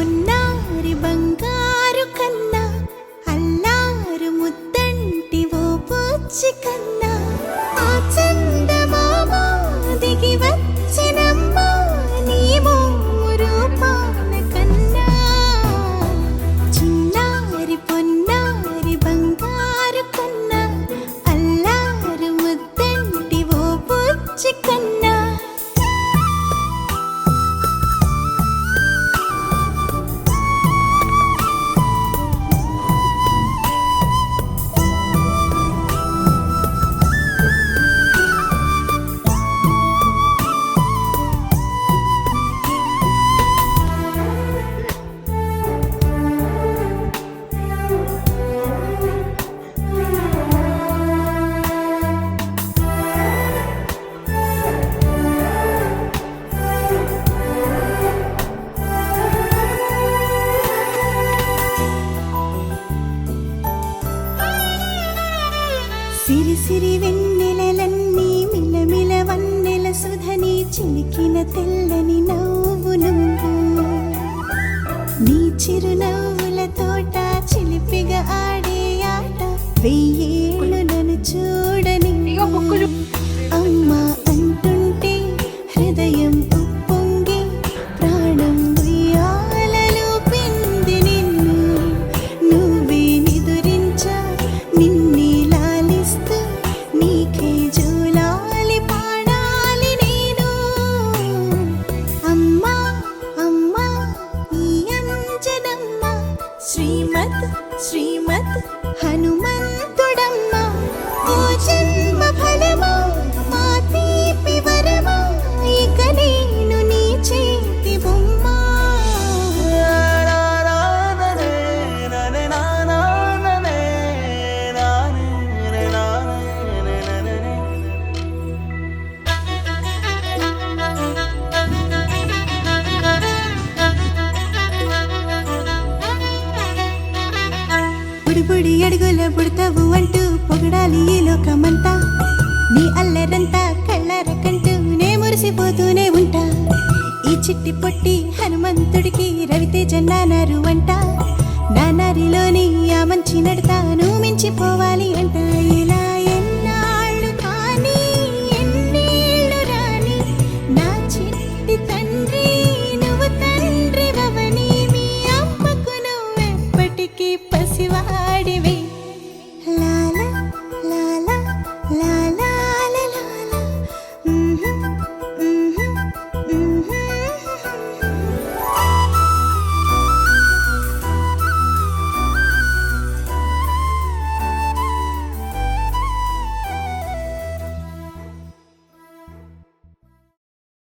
పొన్నారి బంగారు కన్నా అల్లారు ముద్దంటి ఓ పూచి కన్నా ఆ చందమామ దిగి వచ్చినమ్మా నీ రూపాన కన్నా చిన్నారి పొన్నారి బంగారు కన్నా అల్లారు ముద్దంటి ఓ పూచి కన్నా సిరి సిరి వెన్నెలలన్నీ మిలమిల వన్నెల సుధని చిలికిన తెల్లని నవ్వు నువ్వు నీ చిరునవ్వుల తోట చిలిపిగా ఆడే ఆట వెయ్యేళ్ళు నన్ను చూడని అమ్మా అంటుంటే హృదయం ఉప్పొంగి ప్రాణం ఉయ్యాలలో పిండి నిన్ను నువ్వే నిదురించా నిన్నే లాలిస్తూ నీకే జూలాలి పాడాలి నేను అమ్మా అమ్మా ఈ అంజనమ్మ శ్రీమత్ శ్రీమత్ హనుమంతుడమ్మ ఓ జన్మ ఫలమా మా తీపి వరమా ఇక నేను నీ చేతి బొమ్మ బుడిబుడి అడుగుల బుడతావు అంటూ పొగడాలి ఈ లోకమంతా నీ అల్లరంతా కళ్ళరకంటూ నే మురిసిపోతూనే ఉంటా ఈ చిట్టి పొట్టి హనుమంతుడికి రవితేజ నానారు అంట నానారిలోని ఆ మంచి నడతా నువ్వు మించిపోవాలి అంట